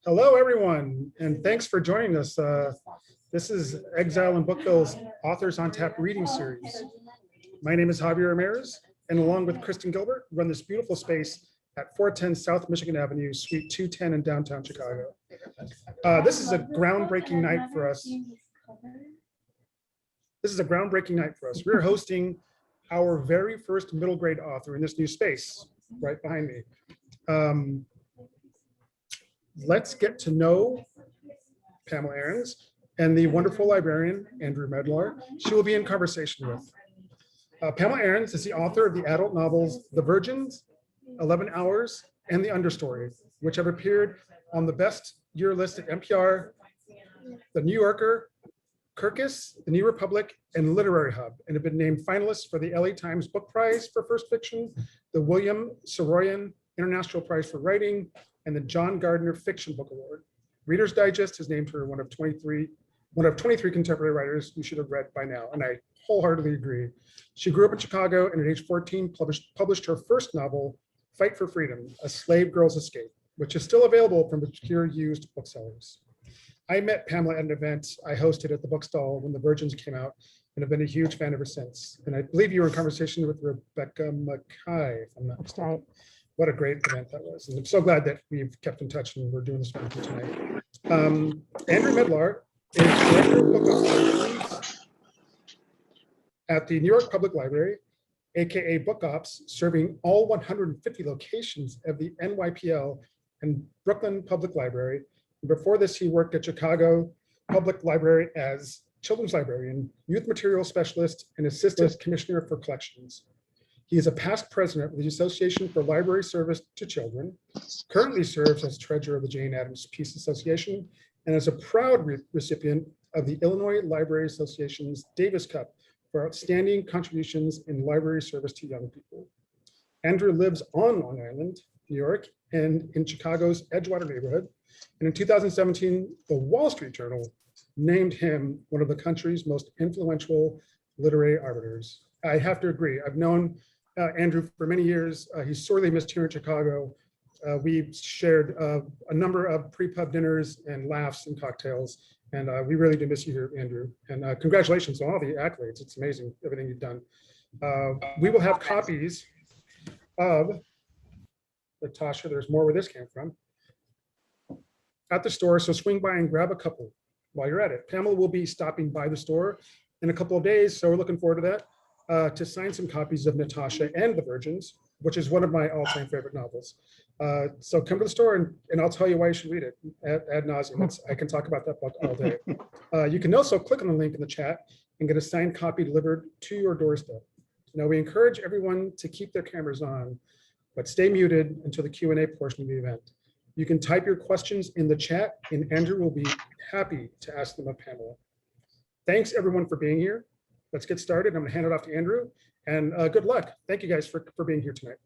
Hello, everyone, and thanks for joining us. This is Exile and Bookville's Authors on Tap reading series. My name is Javier Ramirez, and along with Kristen Gilbert, run this beautiful space at 410 South Michigan Avenue, Suite 210 in downtown Chicago. This is a groundbreaking night for us. We're hosting our very first middle grade author in this new space right behind me. Let's get to know Pamela Erens and the wonderful librarian, Andrew Medlar. She will be in conversation with. Pamela Erens is the author of the adult novels, The Virgins, 11 Hours, and The Understory, which have appeared on the best year list at NPR, The New Yorker, Kirkus, The New Republic, and Literary Hub, and have been named finalists for the LA Times Book Prize for First Fiction, the William Saroyan International Prize for Writing, and the John Gardner Fiction Book Award. Reader's Digest has named her one of 23 contemporary writers you should have read by now, and I wholeheartedly agree. She grew up in Chicago and at age 14 published her first novel, Fight for Freedom, A Slave Girl's Escape, which is still available from obscure used booksellers. I met Pamela at an event I hosted at the bookstall when The Virgins came out and have been a huge fan ever since. And I believe you were in conversation with Rebecca Mackay, if I'm not mistaken. Right. What a great event that was. And I'm so glad that we've kept in touch and we're doing this with you tonight. Andrew Medlar is director of BookOps at the New York Public Library, AKA BookOps, serving all 150 locations of the NYPL and Brooklyn Public Library. And before this, he worked at Chicago Public Library as children's librarian, youth material specialist, and assistant commissioner for collections. He is a past president of the Association for Library Service to Children, currently serves as treasurer of the Jane Addams Peace Association, and is a proud recipient of the Illinois Library Association's Davis Cup for outstanding contributions in library service to young people. Andrew lives on Long Island, New York, and in Chicago's Edgewater neighborhood. And in 2017, the Wall Street Journal named him one of the country's most influential literary arbiters. I have to agree. I've known Andrew for many years. He's sorely missed here in Chicago. We've shared a number of pre-pub dinners and laughs and cocktails, and we really do miss you here, Andrew. And congratulations on all the accolades. It's amazing, everything you've done. We will have copies of Natasha, there's more where this came from, at the store, so swing by and grab a couple while you're at it. Pamela will be stopping by the store in a couple of days, so we're looking forward to that. To sign some copies of Natasha and The Virgins, which is one of my all-time favorite novels. So come to the store and I'll tell you why you should read it ad nauseum. I can talk about that book all day. You can also click on the link in the chat and get a signed copy delivered to your doorstep. Now, we encourage everyone to keep their cameras on, but stay muted until the Q&A portion of the event. You can type your questions in the chat and Andrew will be happy to ask them of Pamela. Thanks everyone for being here. Let's get started. I'm going to hand it off to Andrew, and good luck. Thank you guys for being here tonight.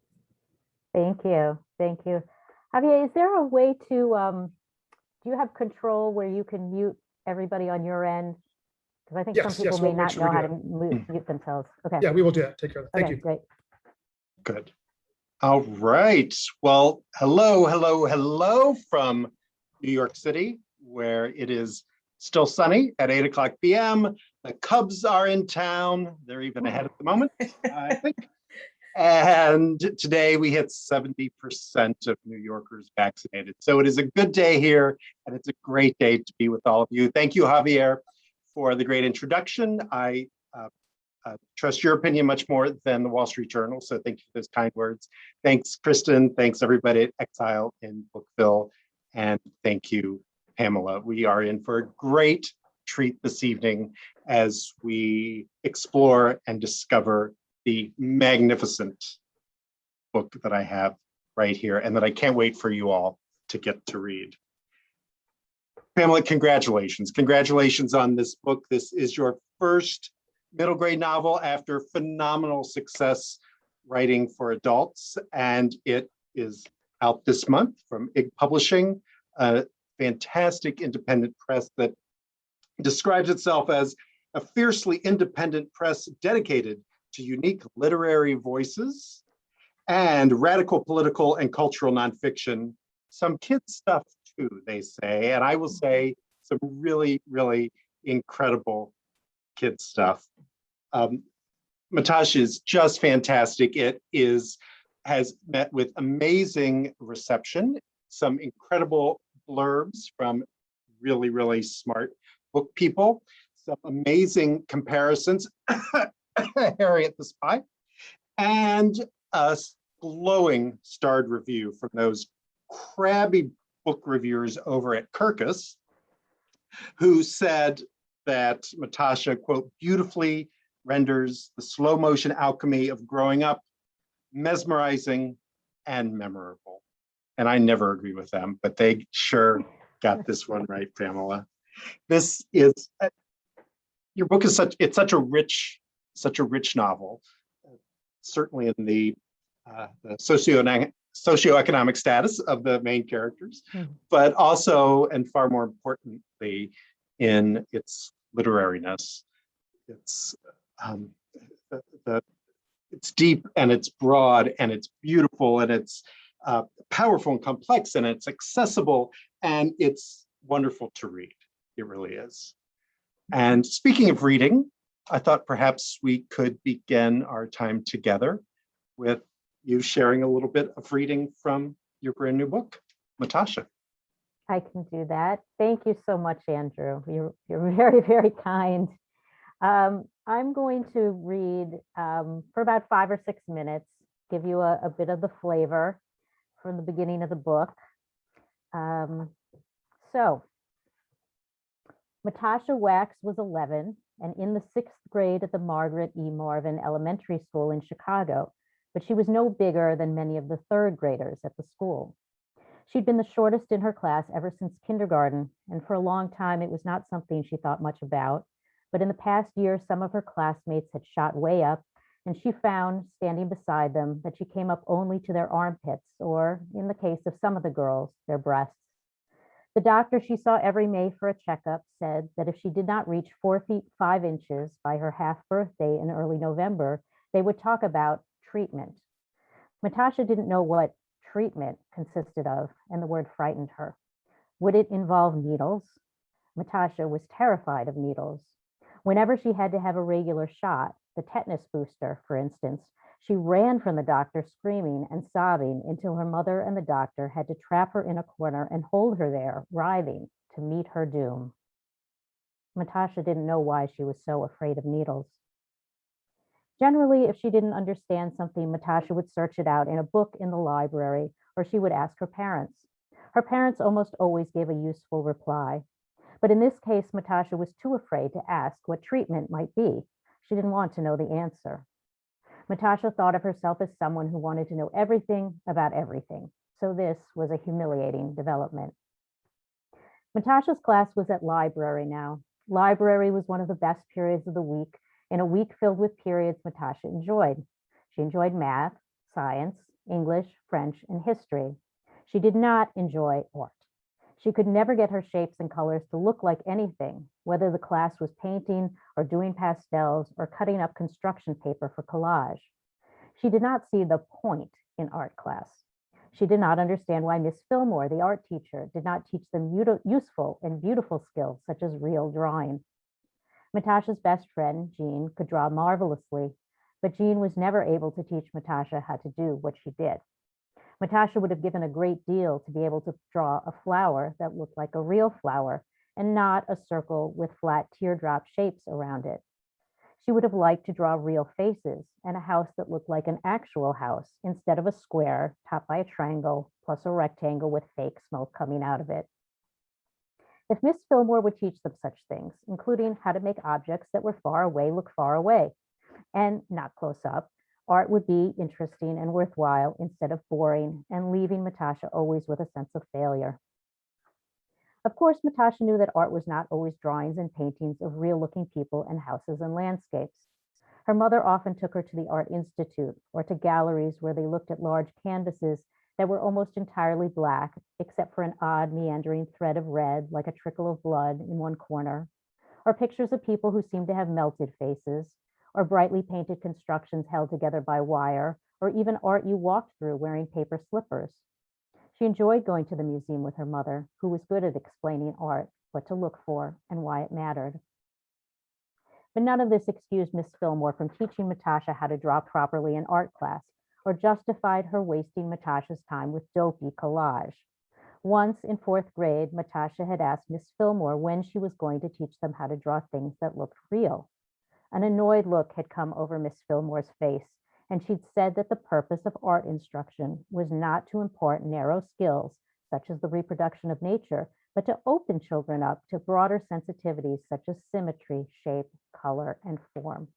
Thank you. Thank you. Javier, is there a way to, do you have control where you can mute everybody on your end? Because I think some people may not know how to mute themselves. Okay. Yeah, we will do that. Take care of that. Thank you. Great. Good. All right. Well, hello from New York City, where it is still sunny at 8:00 p.m. The Cubs are in town. They're even ahead at the moment, I think. And today we hit 70% of New Yorkers vaccinated. So it is a good day here, and it's a great day to be with all of you. Thank you, Javier, for the great introduction. I trust your opinion much more than the Wall Street Journal, so thank you for those kind words. Thanks, Kristen. Thanks, everybody at Exile in Bookville. And thank you, Pamela. We are in for a great treat this evening as we explore and discover the magnificent book that I have right here and that I can't wait for you all to get to read. Pamela, congratulations. Congratulations on this book. This is your first middle grade novel after phenomenal success writing for adults, and it is out this month from IG Publishing, a fantastic independent press that describes itself as a fiercely independent press dedicated to unique literary voices and radical political and cultural nonfiction, some kid stuff too, they say. And I will say some really, really incredible kid stuff. Matasha is just fantastic. Has met with amazing reception, some incredible blurbs from really, really smart book people, some amazing comparisons, Harriet the Spy, and a glowing starred review from those crabby book reviewers over at Kirkus, who said that Matasha, quote, beautifully renders the slow motion alchemy of growing up mesmerizing and memorable. And I never agree with them, but they sure got this one right, Pamela. This is, your book is such a rich novel, certainly in the socioeconomic status of the main characters, but also, and far more importantly, in its literariness. It's it's deep and it's broad and it's beautiful and it's powerful and complex and it's accessible and it's wonderful to read. It really is. And speaking of reading, I thought perhaps we could begin our time together with you sharing a little bit of reading from your brand new book, Matasha. I can do that. Thank you so much, Andrew. You're very, very kind. I'm going to read for about 5 or 6 minutes, give you a bit of the flavor from the beginning of the book. So, Matasha Wax was 11 and in the 6th grade at the Margaret E. Marvin Elementary School in Chicago, but she was no bigger than many of the 3rd graders at the school. She'd been the shortest in her class ever since kindergarten, and for a long time it was not something she thought much about. But in the past year, some of her classmates had shot way up, and she found, standing beside them, that she came up only to their armpits, or, in the case of some of the girls, their breasts. The doctor she saw every May for a checkup said that if she did not reach 4 feet 5 inches by her half birthday in early November, they would talk about treatment. Matasha didn't know what treatment consisted of, and the word frightened her. Would it involve needles? Matasha was terrified of needles. Whenever she had to have a regular shot, the tetanus booster, for instance, she ran from the doctor screaming and sobbing until her mother and the doctor had to trap her in a corner and hold her there, writhing, to meet her doom. Matasha didn't know why she was so afraid of needles. Generally, if she didn't understand something, Matasha would search it out in a book in the library, or she would ask her parents. Her parents almost always gave a useful reply. But in this case, Matasha was too afraid to ask what treatment might be. She didn't want to know the answer. Matasha thought of herself as someone who wanted to know everything about everything. So this was a humiliating development. Matasha's class was at library now. Library was one of the best periods of the week, in a week filled with periods Matasha enjoyed. She enjoyed math, science, English, French, and history. She did not enjoy art. She could never get her shapes and colors to look like anything, whether the class was painting or doing pastels or cutting up construction paper for collage. She did not see the point in art class. She did not understand why Miss Fillmore, the art teacher, did not teach them useful and beautiful skills such as real drawing. Matasha's best friend, Jean, could draw marvelously, but Jean was never able to teach Matasha how to do what she did. Matasha would have given a great deal to be able to draw a flower that looked like a real flower and not a circle with flat teardrop shapes around it. She would have liked to draw real faces and a house that looked like an actual house instead of a square topped by a triangle plus a rectangle with fake smoke coming out of it. If Miss Fillmore would teach them such things, including how to make objects that were far away look far away and not close up, art would be interesting and worthwhile instead of boring and leaving Matasha always with a sense of failure. Of course, Matasha knew that art was not always drawings and paintings of real-looking people and houses and landscapes. Her mother often took her to the Art Institute or to galleries where they looked at large canvases that were almost entirely black, except for an odd meandering thread of red, like a trickle of blood in one corner, or pictures of people who seemed to have melted faces, or brightly painted constructions held together by wire, or even art you walked through wearing paper slippers. She enjoyed going to the museum with her mother, who was good at explaining art, what to look for, and why it mattered. But none of this excused Miss Fillmore from teaching Natasha how to draw properly in art class, or justified her wasting Natasha's time with dopey collage. Once in 4th grade, Matasha had asked Miss Fillmore when she was going to teach them how to draw things that looked real. An annoyed look had come over Miss Fillmore's face, and she'd said that the purpose of art instruction was not to impart narrow skills, such as the reproduction of nature, but to open children up to broader sensitivities such as symmetry, shape, color, and form.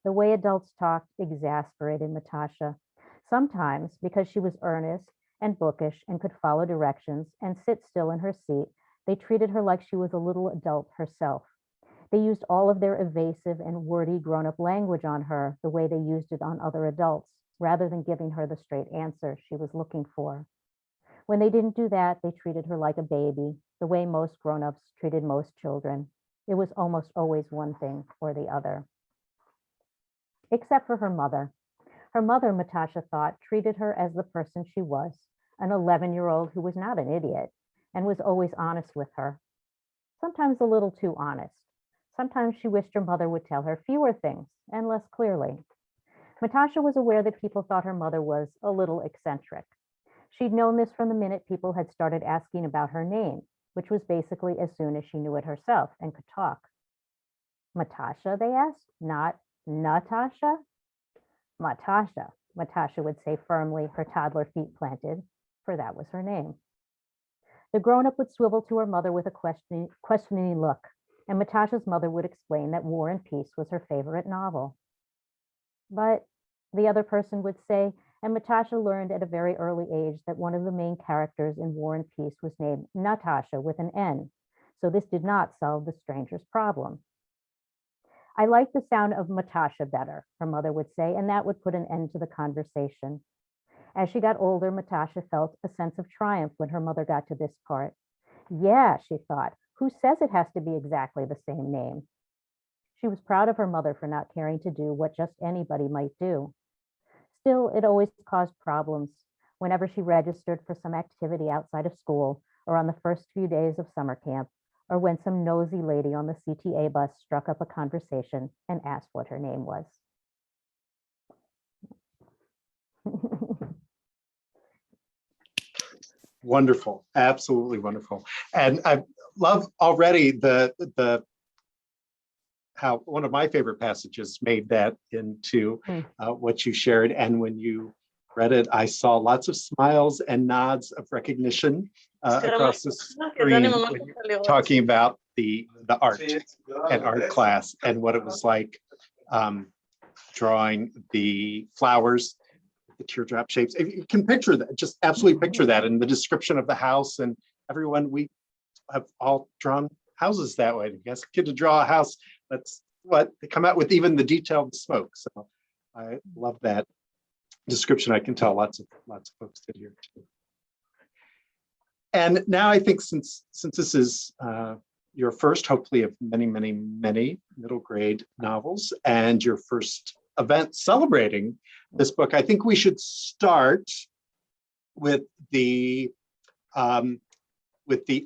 The way adults talked exasperated Natasha, sometimes because she was earnest and bookish and could follow directions and sit still in her seat. They treated her like she was a little adult herself. They used all of their evasive and wordy grown-up language on her the way they used it on other adults, rather than giving her the straight answer she was looking for. When they didn't do that, they treated her like a baby, the way most grown-ups treated most children. It was almost always one thing or the other. Except for her mother. Her mother, Matasha thought, treated her as the person she was, an 11-year-old who was not an idiot and was always honest with her. Sometimes a little too honest. Sometimes she wished her mother would tell her fewer things and less clearly. Matasha was aware that people thought her mother was a little eccentric. She'd known this from the minute people had started asking about her name, which was basically as soon as she knew it herself and could talk. Matasha, they asked, not Natasha? Matasha, Matasha would say firmly, her toddler feet planted, for that was her name. The grown-up would swivel to her mother with a questioning look, and Matasha's mother would explain that War and Peace was her favorite novel. But the other person would say, and Matasha learned at a very early age that one of the main characters in War and Peace was named Natasha with an N, so this did not solve the stranger's problem. I like the sound of Matasha better, her mother would say, and that would put an end to the conversation. As she got older, Matasha felt a sense of triumph when her mother got to this part. Yeah, she thought, who says it has to be exactly the same name? She was proud of her mother for not caring to do what just anybody might do. Still, it always caused problems whenever she registered for some activity outside of school or on the first few days of summer camp, or when some nosy lady on the CTA bus struck up a conversation and asked what her name was. Wonderful, absolutely wonderful. And I love already the how one of my favorite passages made that into what you shared. And when you read it, I saw lots of smiles and nods of recognition across the screen when you're talking about the art and art class and what it was like drawing the flowers, the teardrop shapes. If you can picture that, just absolutely picture that in the description of the house. And everyone, we have all drawn houses that way. You ask a kid to draw a house, that's what they come out with, even the detailed smoke. So I love that description. I can tell lots of folks did here too. And now I think since this is your first, hopefully, of many middle grade novels and your first event celebrating this book, I think we should start with the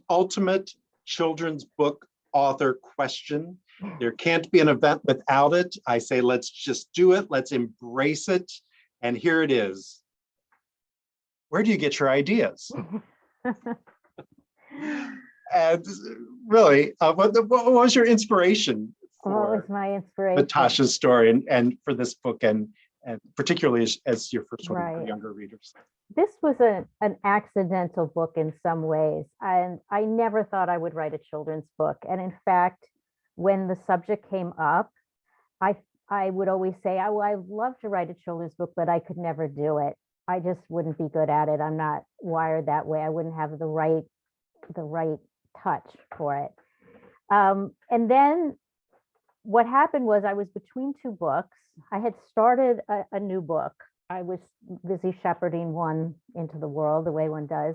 ultimate children's book author question. There can't be an event without it. I say, let's just do it. Let's embrace it. And here it is. Where do you get your ideas? And really, what was your inspiration for what was my inspiration? Natasha's story and for this book, and particularly as your first one for Right. younger readers? This was an accidental book in some ways, and I never thought I would write a children's book. And in fact, when the subject came up, I would always say, oh, I'd love to write a children's book, but I could never do it. I just wouldn't be good at it. I'm not wired that way. I wouldn't have the right touch for it. And then what happened was I was between two books. I had started a new book. I was busy shepherding one into the world the way one does.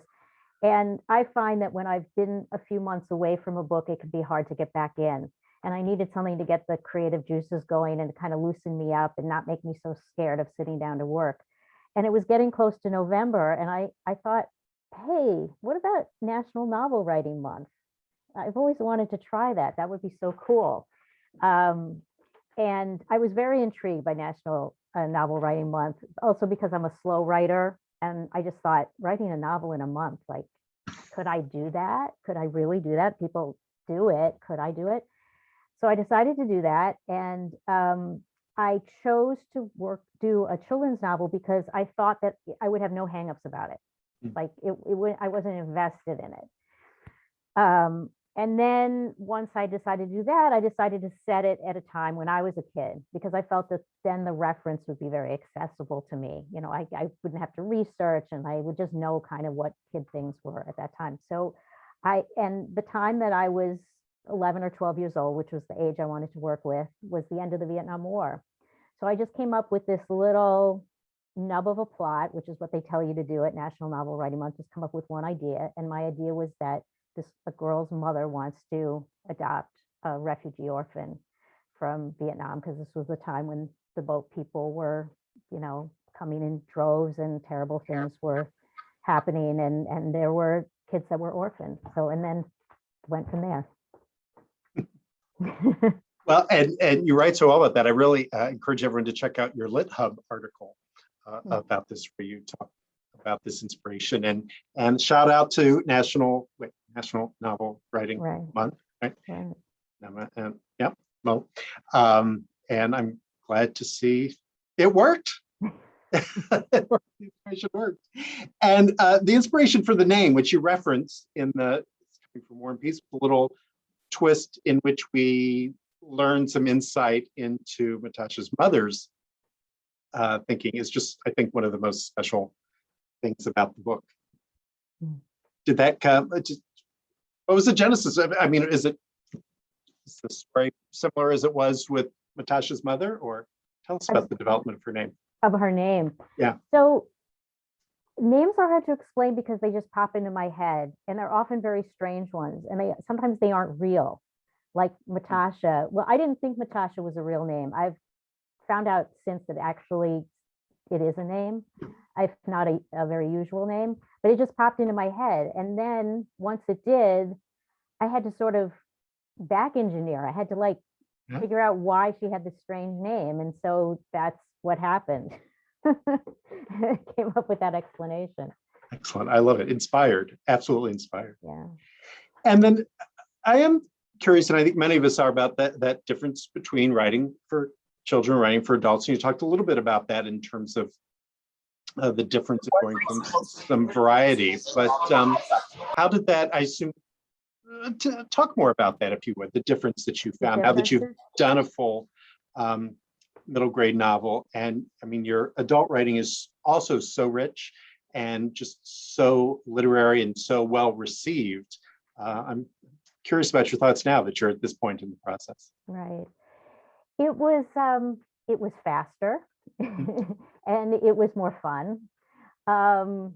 And I find that when I've been a few months away from a book, it can be hard to get back in. And I needed something to get the creative juices going and to kind of loosen me up and not make me so scared of sitting down to work. And it was getting close to November, and I thought, hey, what about National Novel Writing Month? I've always wanted to try that. That would be so cool. And I was very intrigued by National Novel Writing Month, also because I'm a slow writer. And I just thought, writing a novel in a month, like, could I do that? Could I really do that? People do it. Could I do it? So I decided to do that. And I chose to do a children's novel because I thought that I would have no hangups about it. Like I wasn't invested in it. And then once I decided to do that, I decided to set it at a time when I was a kid, because I felt that then the reference would be very accessible to me. You know, I wouldn't have to research, and I would just know kind of what kid things were at that time. So and the time that I was 11 or 12 years old, which was the age I wanted to work with, was the end of the Vietnam War. So I just came up with this little nub of a plot, which is what they tell you to do at National Novel Writing Month, just come up with one idea. And my idea was that a girl's mother wants to adopt a refugee orphan from Vietnam, because this was the time when the boat people were, you know, coming in droves and terrible things were happening, and there were kids that were orphaned. So, and then went from there. Well, and you write so well about that. I really encourage everyone to check out your LitHub article about this, where you talk about this inspiration, and shout out to National Novel Writing Month. Right. And yeah, well, and I'm glad to see it worked. The inspiration worked. And the inspiration for the name, which you reference in the coming from War and Peace, a little twist in which we learn some insight into Natasha's mother's thinking, is just, I think, one of the most special things about the book. Did that come? What was the genesis? I mean, is the story similar as it was with Natasha's mother, or tell us about the development of her name? Of her name. Yeah. So names are hard to explain because they just pop into my head, and they're often very strange ones, and sometimes they aren't real. Like Matasha. Well, I didn't think Matasha was a real name. I've found out since that actually it is a name. It's not a very usual name, but it just popped into my head. And then once it did, I had to sort of back engineer. I had to figure out why she had this strange name. And so that's what happened. I came up with that explanation. Excellent. I love it. Inspired. Absolutely inspired. Yeah. And then I am curious, and I think many of us are, about that difference between writing for children and writing for adults. And you talked a little bit about that in terms of the difference of going from some variety. But how did that, I assume, talk more about that, if you would, the difference that you found, now that you've done a full middle grade novel. And I mean, your adult writing is also so rich and just so literary and so well received. I'm curious about your thoughts now that you're at this point in the process. Right. It was faster and it was more fun. And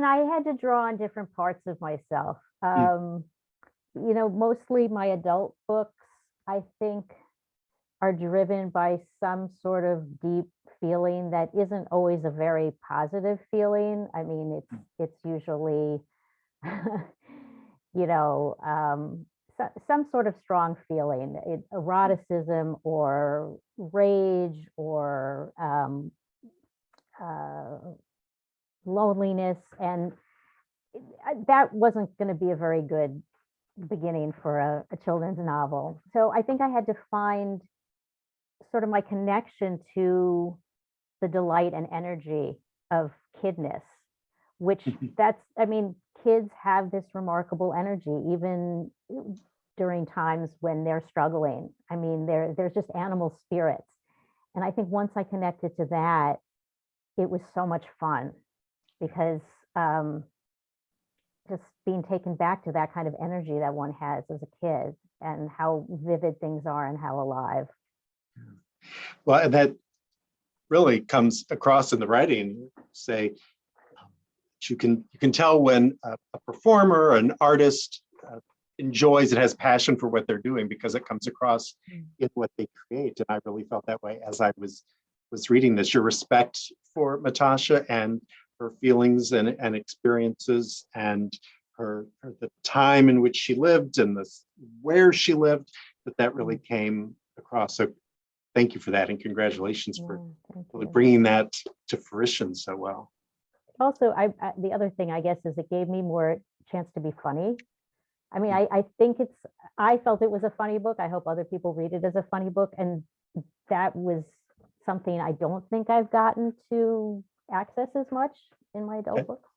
I had to draw on different parts of myself. You know, mostly my adult books, I think, are driven by some sort of deep feeling that isn't always a very positive feeling. I mean, it's usually, you know, some sort of strong feeling, eroticism or rage or loneliness. And that wasn't going to be a very good beginning for a children's novel. So I think I had to find sort of my connection to the delight and energy of kidness, which I mean, kids have this remarkable energy, even during times when they're struggling. I mean, there's just animal spirits. And I think once I connected to that, it was so much fun, because just being taken back to that kind of energy that one has as a kid, and how vivid things are and how alive. Well, and that really comes across in the writing. Say, you can tell when a performer or an artist enjoys and has passion for what they're doing, because it comes across in what they create. And I really felt that way as I was was reading this, your respect for Matasha and her feelings and experiences and the time in which she lived and where she lived, that really came across. So thank you for that, and congratulations for really bringing that to fruition so well. Also, the other thing, I guess, is it gave me more chance to be funny. I mean, I think I felt it was a funny book. I hope other people read it as a funny book. And that was something I don't think I've gotten to access as much in my adult books.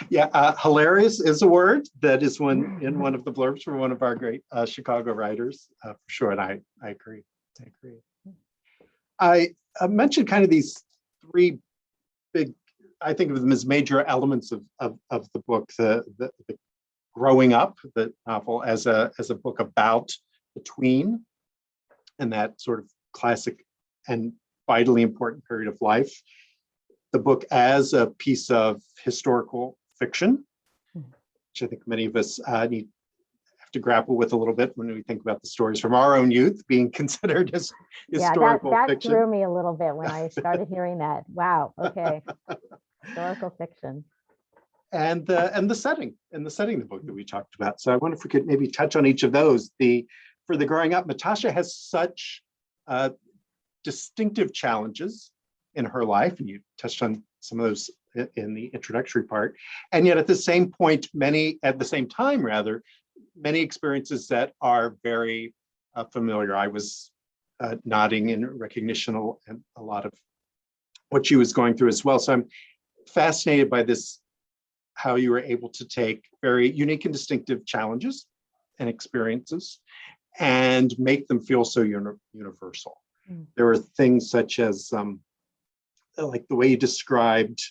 Yeah, hilarious is a word that is in one of the blurbs from one of our great Chicago writers, for sure. And I agree. I mentioned kind of these three big, I think of them as major elements of the book, the growing up, the novel as a book about the tween and that sort of classic and vitally important period of life. The book as a piece of historical fiction, which I think many of us have to grapple with a little bit when we think about the stories from our own youth being considered as historical fiction. That threw me a little bit when I started hearing that. Wow, okay. Historical fiction. And the setting of the book that we talked about. So I wonder if we could maybe touch on each of those. For the growing up, Natasha has such distinctive challenges in her life, and you touched on some of those in the introductory part. And yet at the same time, many experiences that are very familiar. I was nodding in recognition of a lot of what she was going through as well. So I'm fascinated by this, how you were able to take very unique and distinctive challenges and experiences and make them feel so universal. There were things such as like the way you described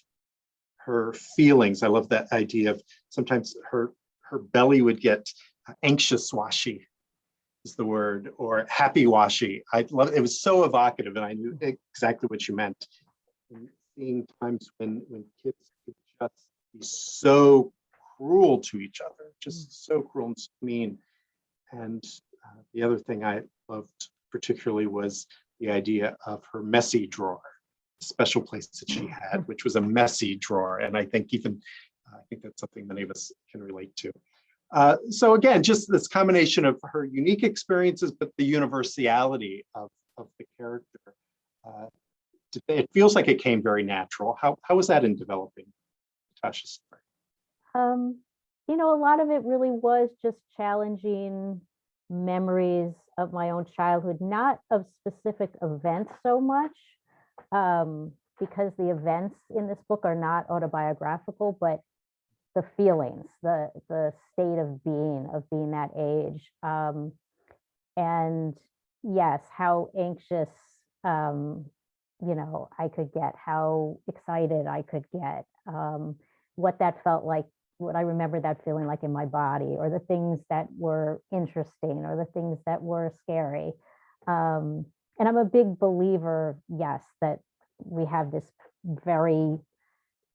her feelings. I love that idea of sometimes her belly would get anxious washy is the word, or happy washy. I love it. It was so evocative, and I knew exactly what you meant. And seeing times when kids could just be so cruel to each other, just so cruel and so mean. And the other thing I loved particularly was the idea of her messy drawer, a special place that she had, which was a messy drawer. And I think that's something many of us can relate to. So again, just this combination of her unique experiences, but the universality of the character. It feels like it came very natural. How was that in developing Natasha's story? A lot of it really was just challenging memories of my own childhood, not of specific events so much, because the events in this book are not autobiographical, but the feelings, the state of being that age. And yes, how anxious, I could get, how excited I could get, what that felt like, what I remember that feeling like in my body, or the things that were interesting, or the things that were scary. And I'm a big believer, yes, that we have this very,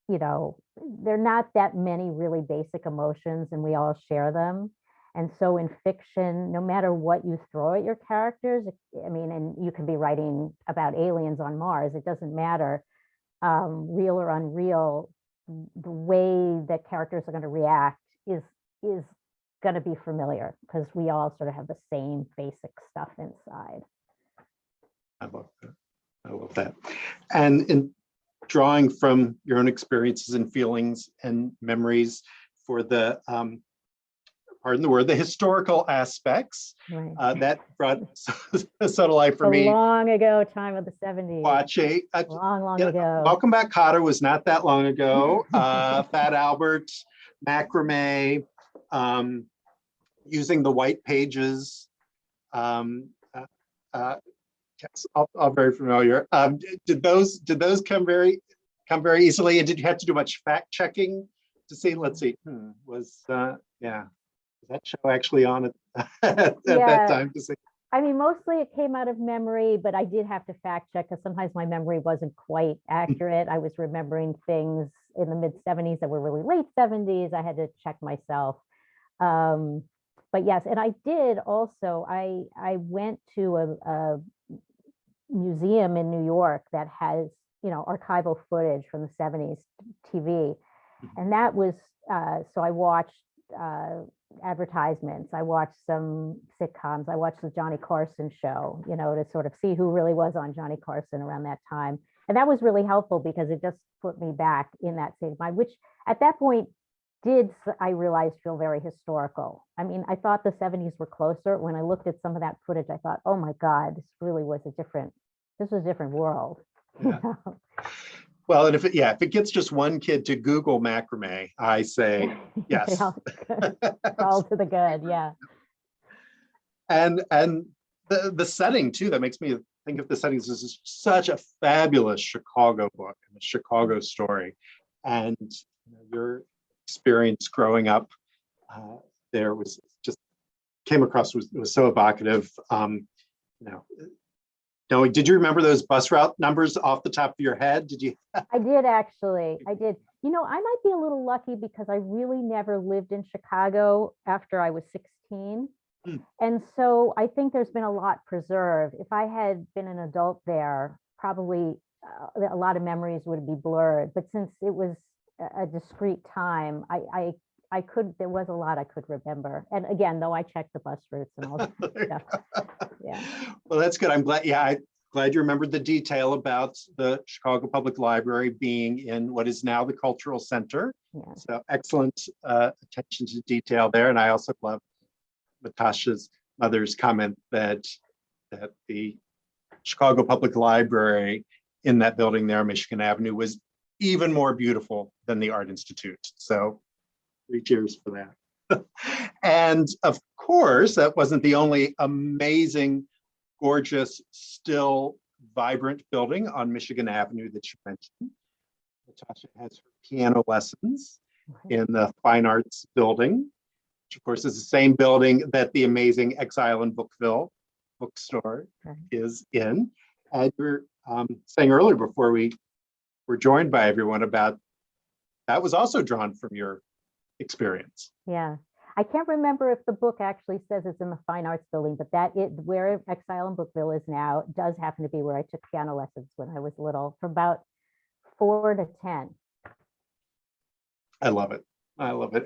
there are not that many really basic emotions, and we all share them. And so in fiction, no matter what you throw at your characters, and you can be writing about aliens on Mars, it doesn't matter, real or unreal, the way that characters are going to react is going to be familiar, because we all sort of have the same basic stuff inside. I love that. And in drawing from your own experiences and feelings and memories for the, pardon the word, the historical aspects, right. That brought a subtle light for me. Long ago, time of the 70s. Long ago. Welcome Back, Kotter was not that long ago. Fat Albert, macrame, using the white pages. Yes, all very familiar. Did those come very easily? And did you have to do much fact checking to see? Let's see. Was that show actually on at that time to see? Mostly it came out of memory, but I did have to fact check, because sometimes my memory wasn't quite accurate. I was remembering things in the mid 70s that were really late 70s. I had to check myself. But yes, and I did also, I went to museum in New York that has, archival footage from the 70s TV. And that was, so I watched advertisements, I watched some sitcoms, I watched the Johnny Carson show, to sort of see who really was on Johnny Carson around that time. And that was really helpful because it just put me back in that state of mind, which at that point I realized, feel very historical. I mean, I thought the 70s were closer. When I looked at some of that footage, I thought, oh my God, this was a different world. Yeah. Well, and if it gets just one kid to Google macrame, I say yes. All to the good, yeah. And the setting too, that makes me think of the settings. This is such a fabulous Chicago book and a Chicago story. And your experience growing up there was just came across was so evocative. Did you remember those bus route numbers off the top of your head? Did you? I did, actually. I did. I might be a little lucky because I really never lived in Chicago after I was 16. And so I think there's been a lot preserved. If I had been an adult there, probably a lot of memories would be blurred. But since it was a discrete time, there was a lot I could remember. And again, though, I checked the bus routes and all that stuff. Yeah. Well, that's good. I'm glad you remembered the detail about the Chicago Public Library being in what is now the Cultural Center. Yeah. So excellent attention to detail there. And I also love Matasha's mother's comment that the Chicago Public Library in that building there, Michigan Avenue, was even more beautiful than the Art Institute. So 3 cheers for that. And of course, that wasn't the only amazing, gorgeous, still vibrant building on Michigan Avenue that you mentioned. Natasha has her piano lessons in the Fine Arts building, which of course is the same building that the amazing Exile in Bookville bookstore is in. And we were saying earlier before we were joined by everyone about that was also drawn from your experience. Yeah. I can't remember if the book actually says it's in the Fine Arts building, but where Exile in Bookville is now does happen to be where I took piano lessons when I was little, from about 4 to 10. I love it.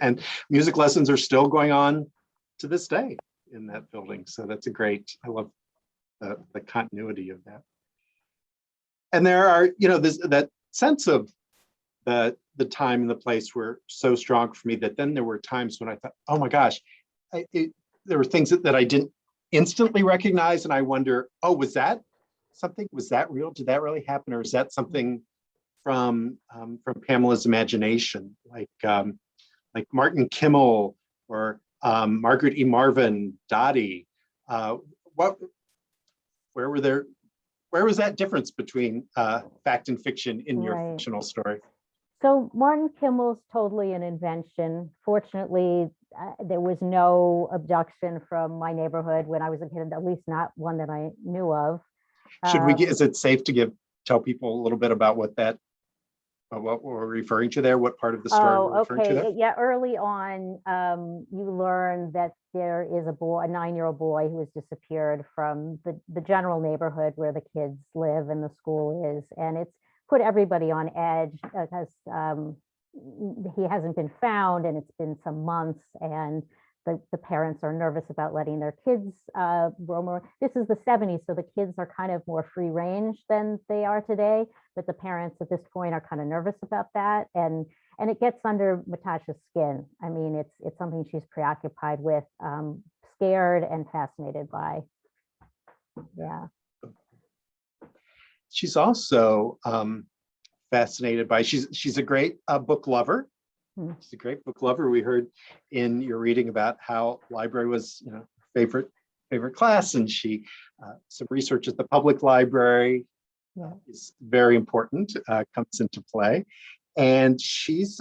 And music lessons are still going on to this day in that building. So that's I love the continuity of that. And there are, that sense of the time and the place were so strong for me that then there were times when I thought, oh my gosh, there were things that I didn't instantly recognize. And I wonder, oh, was that something? Was that real? Did that really happen? Or is that something from Pamela's imagination? Like Martin Kimmel or Margaret E. Marvin, Dottie. Where was that difference between fact and fiction in your fictional story? So Martin Kimmel's totally an invention. Fortunately, there was no abduction from my neighborhood when I was a kid, at least not one that I knew of. Is it safe to tell people a little bit about what we're referring to there? What part of the story we're referring to there? Yeah, early on, you learn that there is a 9-year-old boy who has disappeared from the general neighborhood where the kids live and the school is. And it's put everybody on edge because he hasn't been found and it's been some months, and the parents are nervous about letting their kids roam around. This is the 70s, so the kids are kind of more free range than they are today, but the parents at this point are kind of nervous about that, and it gets under Matasha's skin. I mean, it's something she's preoccupied with, scared and fascinated by. Yeah. She's also fascinated by, she's a great book lover. She's a great book lover. We heard in your reading about how library was, favorite class, and she some research at the public library is very important, comes into play, and she's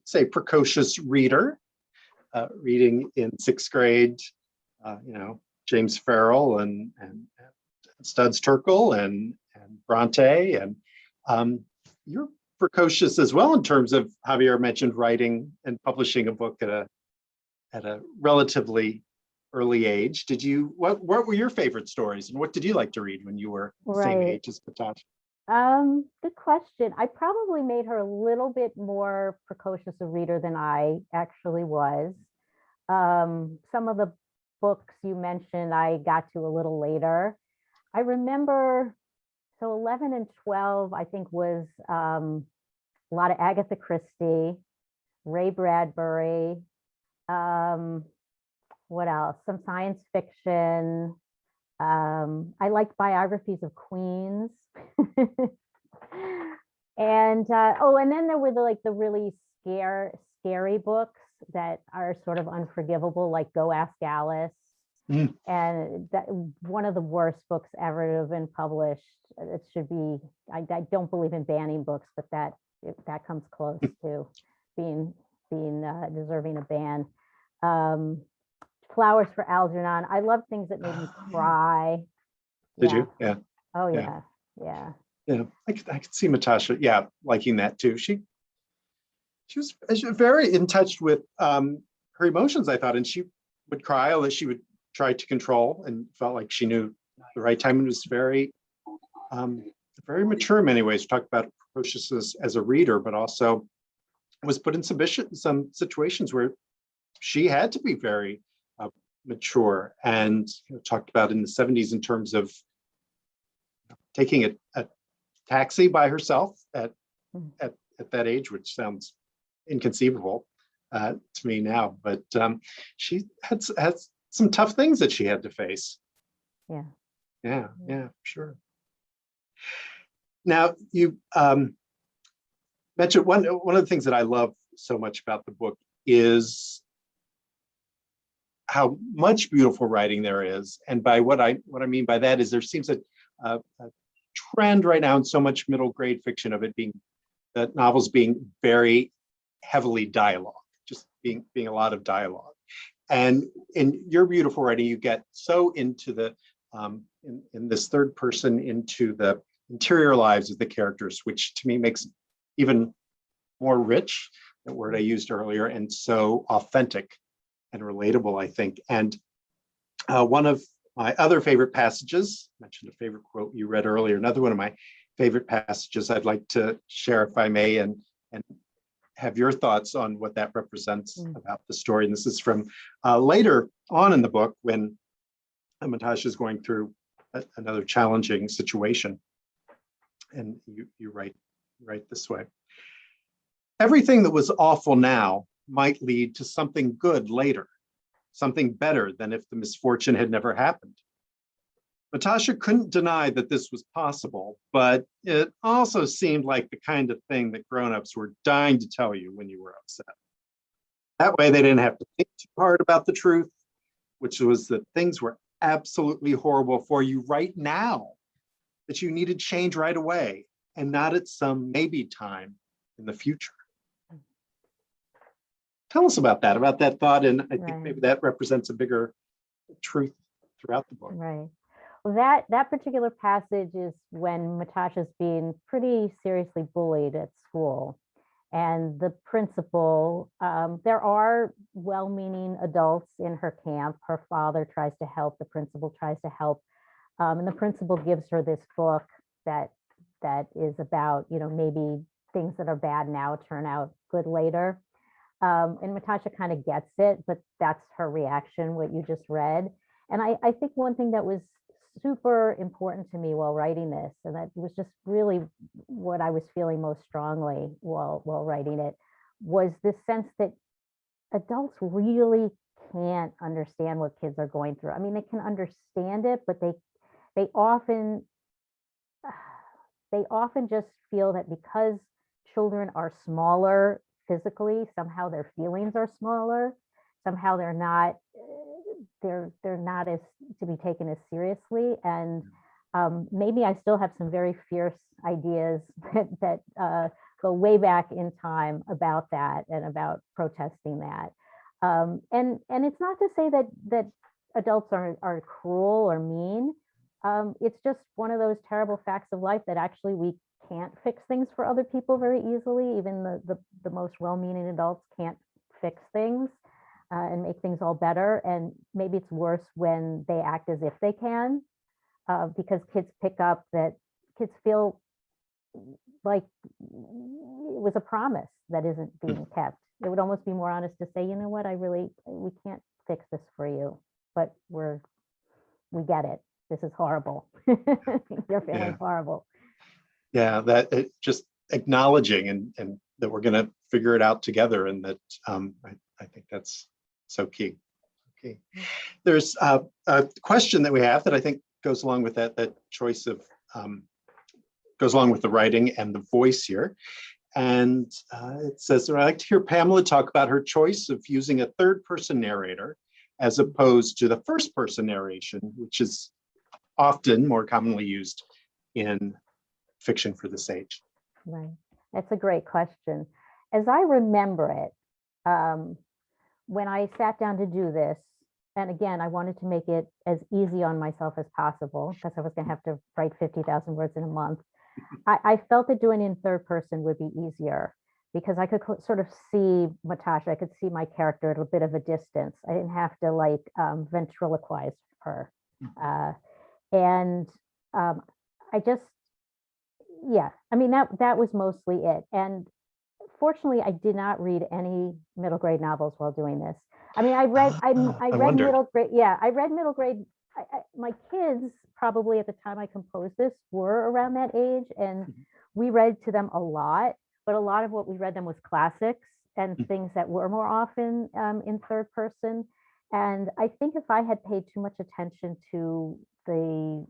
say precocious reader, reading in 6th grade, James Farrell and Studs Terkel and Bronte, and you're precocious as well in terms of, Javier mentioned, writing and publishing a book at a relatively early age. What were your favorite stories, and what did you like to read when you were the same age as Natasha? Good question. I probably made her a little bit more precocious a reader than I actually was. Some of the books you mentioned, I got to a little later. I remember, so 11 and 12, I think was a lot of Agatha Christie, Ray Bradbury, what else? Some science fiction. I liked biographies of queens. And and then there were the really scary books that are sort of unforgivable, like Go Ask Alice. And that one of the worst books ever to have been published. It should be, I don't believe in banning books, but that comes close to being deserving a ban. Flowers for Algernon. I love things that made me cry. Did you? Yeah. Oh yeah. Yeah. Yeah. I could see Matasha, liking that too. She was very in touch with her emotions, I thought, and she would cry, although she would try to control and felt like she knew the right time. It was very mature in many ways. We talked about precociousness as a reader, but also was put in some situations where she had to be very mature, and talked about in the 70s in terms of taking a taxi by herself at that age, which sounds inconceivable to me now, but she had some tough things that she had to face. Yeah, sure. Now, you mentioned one of the things that I love so much about the book is how much beautiful writing there is. And by what I mean by that is there seems a trend right now in so much middle grade fiction of it being, that novels being very heavily dialogue, just being a lot of dialogue. And in your beautiful writing, you get so into the in this third person, into the interior lives of the characters, which to me makes it even more rich, the word I used earlier, and so authentic and relatable, I think. And one of my other favorite passages, I mentioned a favorite quote you read earlier, another one of my favorite passages I'd like to share, if I may, and have your thoughts on what that represents about the story. And this is from later on in the book, when Matasha is going through another challenging situation. And you write this way: everything that was awful now might lead to something good later, something better than if the misfortune had never happened. Matasha couldn't deny that this was possible, but it also seemed like the kind of thing that grown-ups were dying to tell you when you were upset. That way they didn't have to think too hard about the truth, which was that things were absolutely horrible for you right now, that you needed change right away and not at some maybe time in the future. Tell us about that thought, and I think maybe that represents a bigger truth throughout the book. Right. Well, that particular passage is when Matasha's being pretty seriously bullied at school. And the principal, there are well-meaning adults in her camp. Her father tries to help, the principal tries to help. And the principal gives her this book that is about, maybe things that are bad now turn out good later. And Natasha kind of gets it, but that's her reaction, what you just read. And I think one thing that was super important to me while writing this, and that was just really what I was feeling most strongly while writing it, was this sense that adults really can't understand what kids are going through. I mean, they can understand it, but they often just feel that because children are smaller physically, somehow their feelings are smaller, somehow they're not as to be taken as seriously. And maybe I still have some very fierce ideas that go way back in time about that and about protesting that. And it's not to say that adults are cruel or mean. It's just one of those terrible facts of life that actually we can't fix things for other people very easily. Even the most well-meaning adults can't fix things. and make things all better. And maybe it's worse when they act as if they can, because kids pick up that kids feel like it was a promise that isn't being kept. It would almost be more honest to say, you know what, we can't fix this for you, but we get it. This is horrible. You're feeling horrible. Yeah, that it just acknowledging and that we're going to figure it out together, and that I think that's so key. Okay, there's a question that we have that I think goes along with that choice of goes along with the writing and the voice here. And it says, I'd like to hear Pamela talk about her choice of using a third-person narrator as opposed to the first-person narration, which is often more commonly used in fiction for this age. Right. That's a great question. As I remember it, when I sat down to do this, and again, I wanted to make it as easy on myself as possible because I was going to have to write 50,000 words in a month. I felt that doing it in third person would be easier because I could sort of see Matasha. I could see my character at a bit of a distance. I didn't have to like ventriloquize her. I just, yeah, I mean, that was mostly it. And fortunately, I did not read any middle grade novels while doing this. I mean, I read middle grade. Yeah, I read middle grade. My kids probably at the time I composed this were around that age, and we read to them a lot, but a lot of what we read them was classics and things that were more often in third person. And I think if I had paid too much attention to the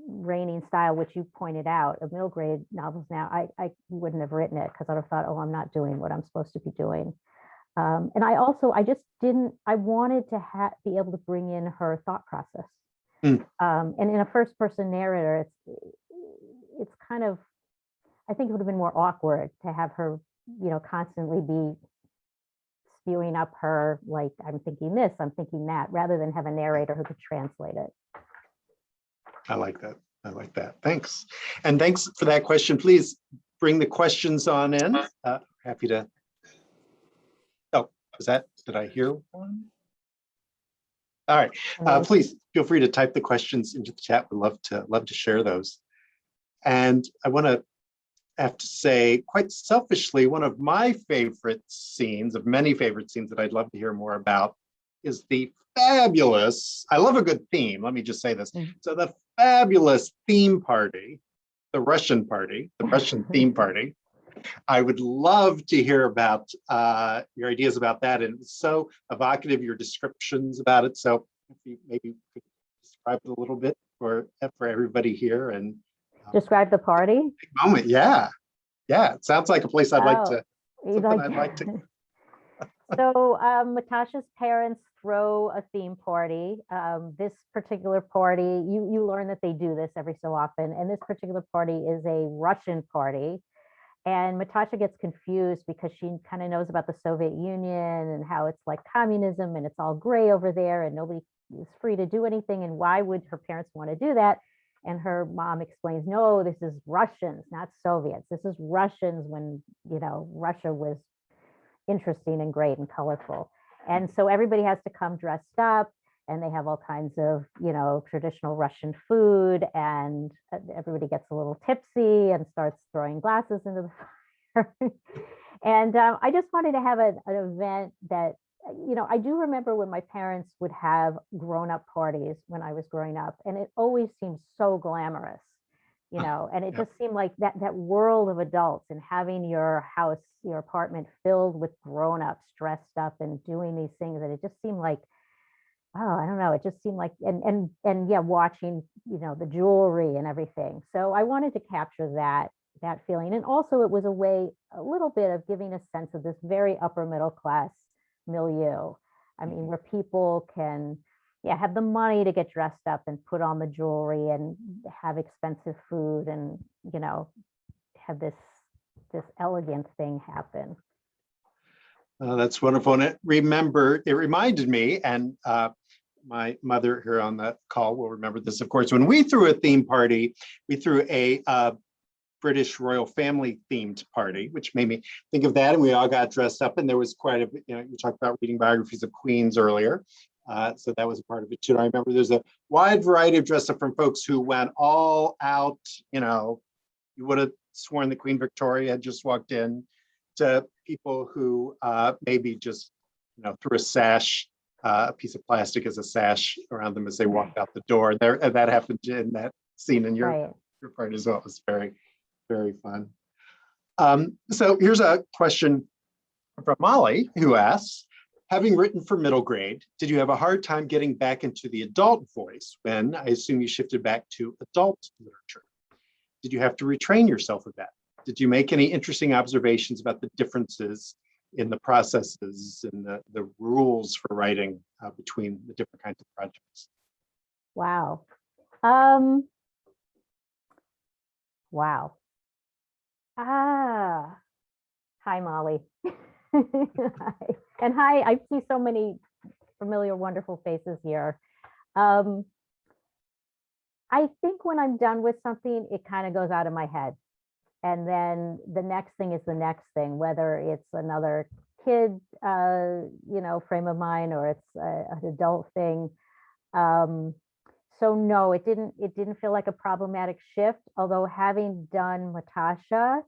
reigning style, which you pointed out, of middle grade novels now, I wouldn't have written it because I'd have thought, oh, I'm not doing what I'm supposed to be doing. And I wanted to be able to bring in her thought process. And in a first person narrator, it's kind of, I think it would have been more awkward to have her, constantly be spewing up her, like, I'm thinking this, I'm thinking that, rather than have a narrator who could translate it. I like that. I like that. Thanks. And thanks for that question. Please bring the questions on in. Happy to. Oh, did I hear one? All right. Please feel free to type the questions into the chat. We'd love to share those. And I have to say, quite selfishly, one of my favorite scenes, of many favorite scenes that I'd love to hear more about, is the fabulous, I love a good theme, let me just say this. So the fabulous theme party, the Russian theme party. I would love to hear about your ideas about that. And it was so evocative, your descriptions about it. So if you maybe could describe it a little bit for everybody here. And describe the party? Moment, yeah. It sounds like a place I'd like to. So Matasha's parents throw a theme party. This particular party, you learn that they do this every so often. And this particular party is a Russian party. And Matasha gets confused because she kind of knows about the Soviet Union and how it's like communism and it's all gray over there and nobody is free to do anything. And why would her parents want to do that? And her mom explains, no, this is Russians, not Soviets. This is Russians when, Russia was interesting and great and colorful. And so everybody has to come dressed up and they have all kinds of, traditional Russian food, and everybody gets a little tipsy and starts throwing glasses into the fire. And I just wanted to have an event that, I do remember when my parents would have grown-up parties when I was growing up, and it always seemed so glamorous, and it just seemed like that world of adults and having your house, your apartment filled with grown-ups dressed up and doing these things, and it just seemed like, oh, I don't know. It just seemed like, and yeah, watching, the jewelry and everything. So I wanted to capture that feeling. And also it was a little bit of giving a sense of this very upper middle class milieu. I mean, where people can, have the money to get dressed up and put on the jewelry and have expensive food and, have this elegant thing happen. That's wonderful. And it reminded me, and my mother here on the call will remember this, of course, when we threw a theme party, we threw a British royal family themed party, which made me think of that. And we all got dressed up, and there was quite a, you talked about reading biographies of queens earlier. So that was a part of it too. And I remember there's a wide variety of dress up from folks who went all out, you would have sworn the Queen Victoria had just walked in, to people who maybe just, threw a sash, a piece of plastic as a sash around them as they walked out the door. And that happened in that scene in your part as well. It was very, very fun. So here's a question from Molly, who asks, having written for middle grade, did you have a hard time getting back into the adult voice when, I assume, you shifted back to adult literature? Did you have to retrain yourself with that? Did you make any interesting observations about the differences in the processes and the rules for writing between the different kinds of projects? Wow. Wow. Hi, Molly. And hi, I see so many familiar, wonderful faces here. I think when I'm done with something, it kind of goes out of my head. And then the next thing is the next thing, whether it's another kid, frame of mind, or it's an adult thing. So no, it didn't feel like a problematic shift. Although having done Matasha,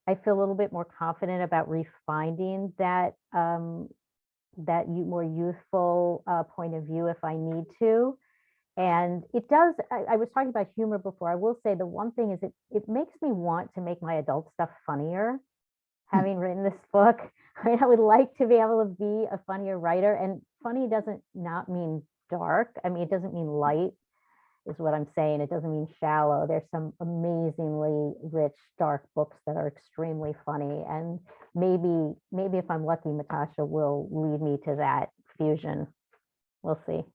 I feel a little bit more confident about refining that more youthful point of view if I need to. And it does, I was talking about humor before. I will say the one thing is it makes me want to make my adult stuff funnier, having written this book. I mean, I would like to be able to be a funnier writer, and funny doesn't not mean dark. I mean, it doesn't mean light is what I'm saying. It doesn't mean shallow. There's some amazingly rich, dark books that are extremely funny. And maybe if I'm lucky, Natasha will lead me to that fusion. We'll see.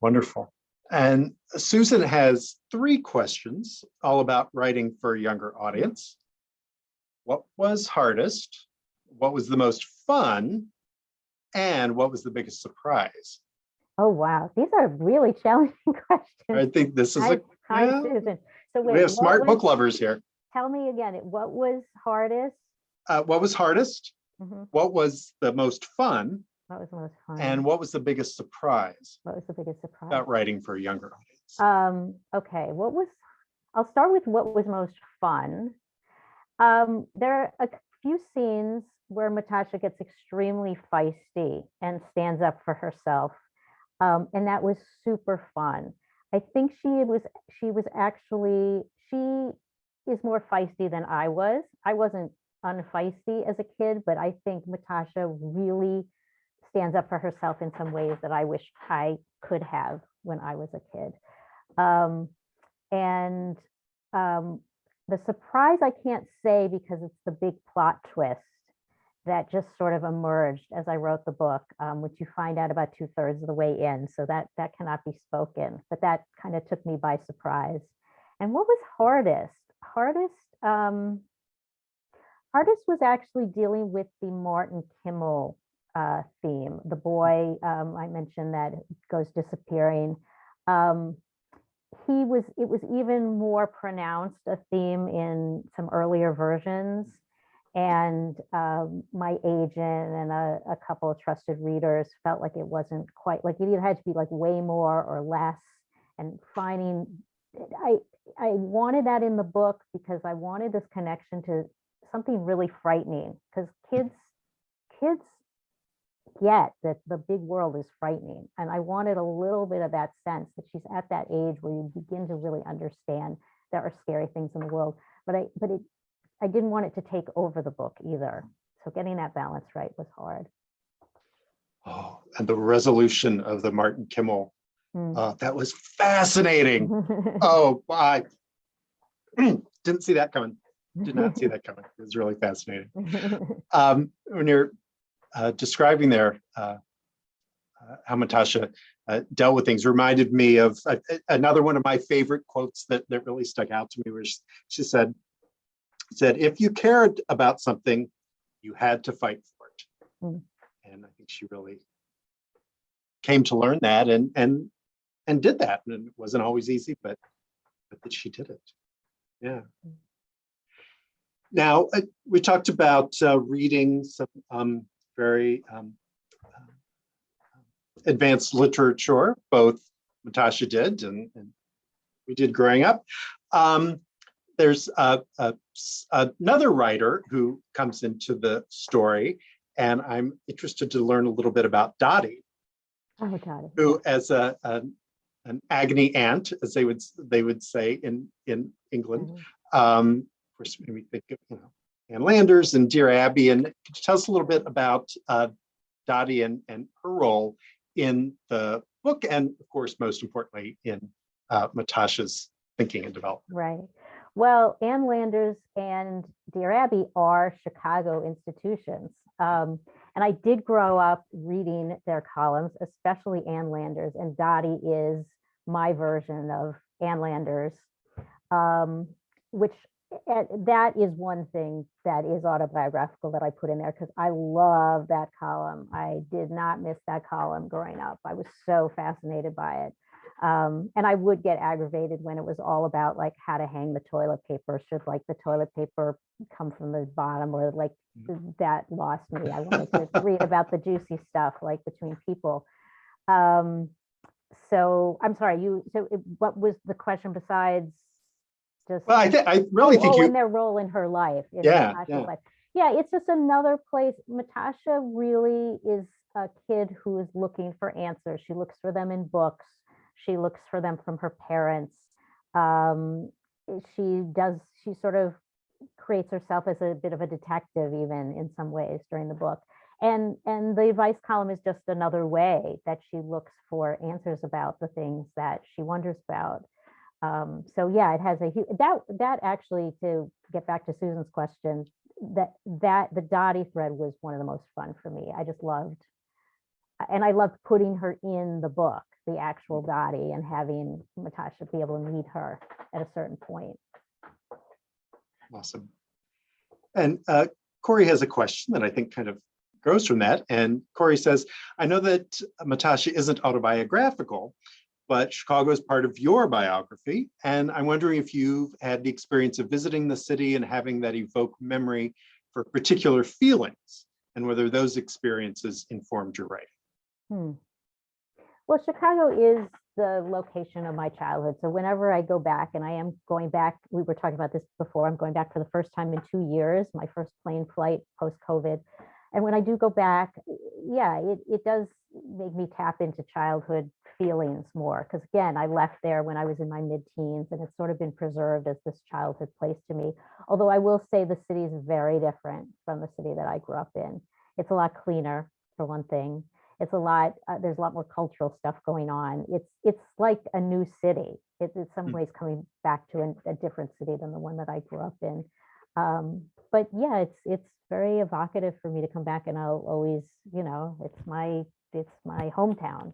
Wonderful. And Susan has 3 questions all about writing for a younger audience. What was hardest? What was the most fun? And what was the biggest surprise? Oh, wow. These are really challenging questions. I think this is Hi, Susan. So wait, we have smart book lovers here. Tell me again, what was hardest? What was hardest? Mm-hmm. What was the most fun? What was the most fun? And what was the biggest surprise? What was the biggest surprise? About writing for a younger audience. Okay, I'll start with what was most fun. There are a few scenes where Matasha gets extremely feisty and stands up for herself. And that was super fun. I think she is more feisty than I was. I wasn't unfeisty as a kid, but I think Matasha really stands up for herself in some ways that I wish I could have when I was a kid. The surprise I can't say because it's the big plot twist that just sort of emerged as I wrote the book, which you find out about 2/3 of the way in. So that cannot be spoken, but that kind of took me by surprise. And what was hardest? Hardest was actually dealing with the Martin Kimmel theme. The boy I mentioned that goes disappearing. It was even more pronounced a theme in some earlier versions. And my agent and a couple of trusted readers felt like it wasn't quite, like it either had to be like way more or less. And I wanted that in the book because I wanted this connection to something really frightening, because kids get that the big world is frightening. And I wanted a little bit of that sense that she's at that age where you begin to really understand there are scary things in the world. But I didn't want it to take over the book either. So getting that balance right was hard. Oh, and the resolution of the Martin Kimmel, that was fascinating. Oh, I didn't see that coming. Did not see that coming. It was really fascinating. When you're describing there how Matasha dealt with things, reminded me of another one of my favorite quotes that really stuck out to me, where she said, if you cared about something, you had to fight for it. And I think she really came to learn that and did that. And it wasn't always easy, but that she did it. Yeah. Now, we talked about reading some very advanced literature, both Natasha did and we did growing up. There's another writer who comes into the story, and I'm interested to learn a little bit about Dottie, who, as an agony aunt, as they would say in England. Of course, when we think of Ann Landers and Dear Abby, and could you tell us a little bit about Dottie and her role in the book, and of course, most importantly, in Matasha's thinking and development. Right. Well, Ann Landers and Dear Abby are Chicago institutions. And I did grow up reading their columns, especially Ann Landers, and Dottie is my version of Ann Landers, which that is one thing that is autobiographical that I put in there because I love that column. I did not miss that column growing up. I was so fascinated by it. And I would get aggravated when it was all about like how to hang the toilet paper. Should like the toilet paper come from the bottom, or like that lost me. I wanted to read about the juicy stuff like between people. So I'm sorry, what was the question besides just? Well, I really think in their role in her life. Life. Yeah, it's just another place. Matasha really is a kid who is looking for answers. She looks for them in books. She looks for them from her parents. She sort of creates herself as a bit of a detective even in some ways during the book. And the advice column is just another way that she looks for answers about the things that she wonders about. So yeah, it has a huge, that actually, to get back to Susan's question, that the Dottie thread was one of the most fun for me. I just loved, and I loved putting her in the book, the actual Dottie, and having Matasha be able to meet her at a certain point. Awesome. And Corey has a question that I think kind of grows from that. And Corey says, I know that Matasha isn't autobiographical, but Chicago is part of your biography. And I'm wondering if you've had the experience of visiting the city and having that evoke memory for particular feelings, and whether those experiences informed your writing. Well, Chicago is the location of my childhood. So whenever I go back, and I am going back, we were talking about this before, I'm going back for the first time in 2 years, my first plane flight post-COVID. And when I do go back, yeah, it does make me tap into childhood feelings more. Because again, I left there when I was in my mid-teens, and it's sort of been preserved as this childhood place to me. Although I will say the city is very different from the city that I grew up in. It's a lot cleaner, for one thing. It's a lot, there's a lot more cultural stuff going on. It's like a new city. It's in some ways coming back to a different city than the one that I grew up in. But yeah, it's very evocative for me to come back, and I'll always, it's my hometown,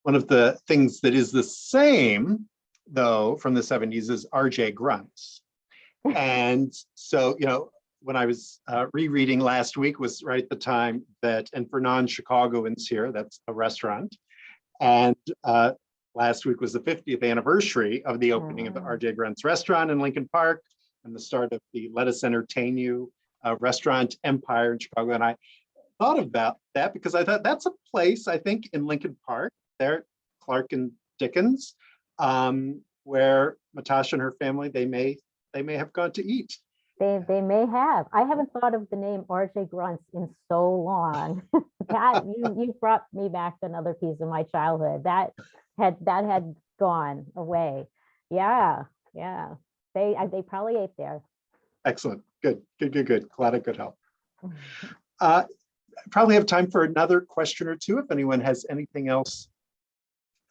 One of the things that is the same, though, from the 70s is R.J. Grunts. And so, when I was rereading last week was right at the time that, and for non-Chicagoans here, that's a restaurant. And last week was the 50th anniversary of the opening of the R.J. Grunts restaurant in Lincoln Park, and the start of the Let Us Entertain You restaurant empire in Chicago. And I thought about that because I thought that's a place, I think, in Lincoln Park, there, Clark and Dickens, where Matasha and her family, they may have gone to eat. They may have. I haven't thought of the name R.J. Grunts in so long. That you brought me back another piece of my childhood. That had gone away. Yeah. They probably ate there. Excellent. Good. Glad I could help. Probably have time for another question or two if anyone has anything else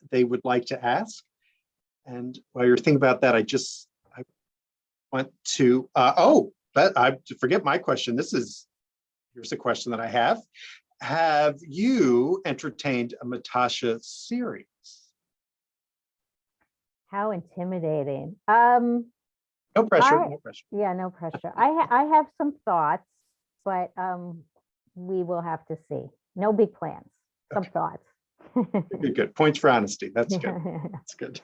they would like to ask. And while you're thinking about that, I want to, I forget my question. Here's a question that I have. Have you entertained a Matasha series? How intimidating. No pressure, no pressure. Yeah, no pressure. I have some thoughts, but we will have to see. No big plans, some thoughts. Good, good. Points for honesty. That's good. That's good.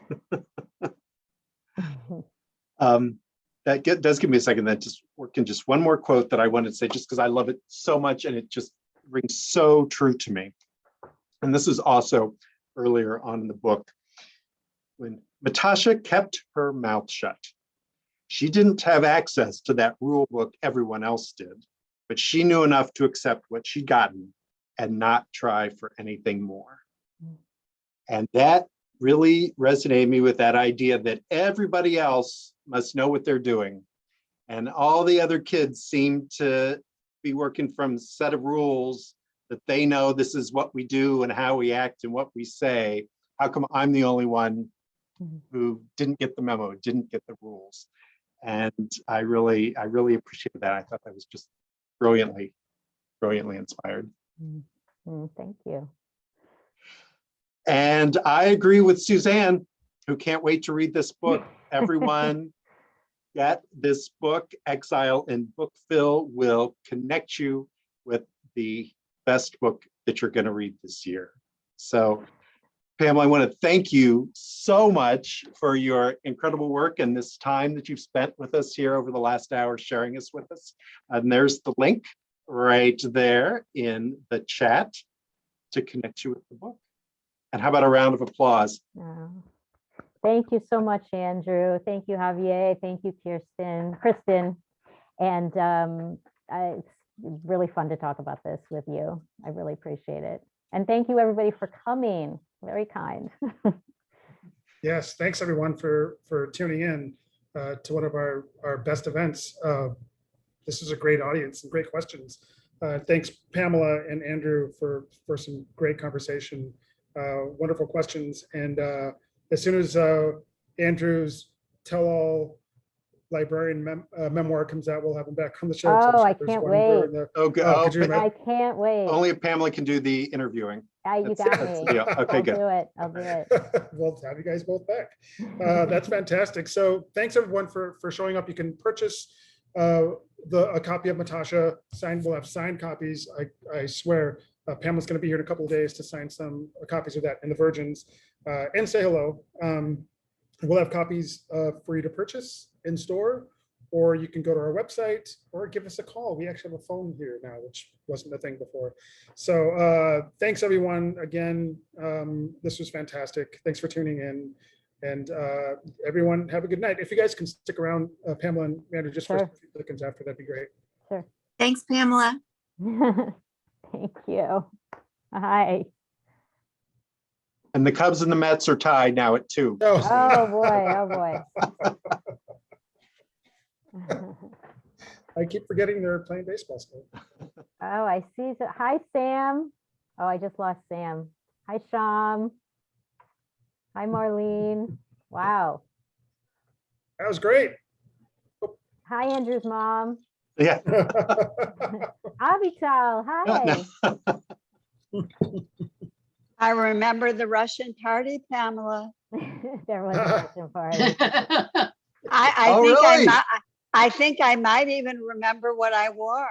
Does give me a second. That just working. Just one more quote that I wanted to say, just because I love it so much, and it just rings so true to me. And this is also earlier on in the book, when Matasha kept her mouth shut. She didn't have access to that rule book everyone else did, but she knew enough to accept what she'd gotten and not try for anything more. And that really resonated me with that idea that everybody else must know what they're doing. And all the other kids seem to be working from a set of rules that they know this is what we do and how we act and what we say. How come I'm the only one who didn't get the memo, didn't get the rules? And I really appreciated that. I thought that was just brilliantly inspired. Thank you. And I agree with Suzanne, who can't wait to read this book. Everyone get this book. Exile in Bookville will connect you with the best book that you're going to read this year. So, Pamela, I want to thank you so much for your incredible work and this time that you've spent with us here over the last hour, sharing this with us. And there's the link right there in the chat to connect you with the book. And how about a round of applause? Thank you so much, Andrew. Thank you, Javier. Thank you, Kristen. And it's really fun to talk about this with you. I really appreciate it. And thank you, everybody, for coming. Very kind. Yes, thanks everyone for tuning in to one of our best events. This is a great audience and great questions. Thanks, Pamela and Andrew, for some great conversation. Wonderful questions. And as soon as Andrew's tell-all librarian memoir comes out, we'll have him back on the show. Oh, I can't wait. I can't wait. Only if Pamela can do the interviewing. You got me. Yeah, okay, good. I'll do it. We'll have you guys both back. That's fantastic. So thanks everyone for showing up. You can purchase a copy of Matasha signed. We'll have signed copies. I swear Pamela's going to be here in a couple of days to sign some copies of that and the Virgins and say hello. We'll have copies for you to purchase in store, or you can go to our website or give us a call. We actually have a phone here now, which wasn't a thing before. So thanks everyone again. This was fantastic. Thanks for tuning in, and everyone have a good night. If you guys can stick around, Pamela and Andrew, just for a few seconds after, that'd be great. Sure. Thanks, Pamela. Thank you. Hi. And the Cubs and the Mets are tied now at 2. Oh boy, oh boy. I keep forgetting they're playing baseball still. Oh, I see. Hi, Sam. Oh, I just lost Sam. Hi, Sham. Hi, Marlene. Wow. That was great. Hi, Andrew's mom. Yeah. Avital, hi. I remember the Russian party, Pamela. There was a Russian party. I think I might even remember what I wore.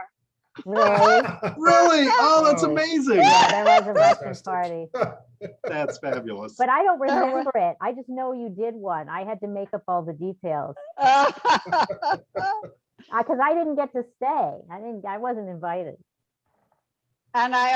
Really? Really? Oh, that's amazing. Yeah, there was a Russian party. That's fabulous. But I don't remember it. I just know you did one. I had to make up all the details. Because I didn't get to stay. I wasn't invited. And I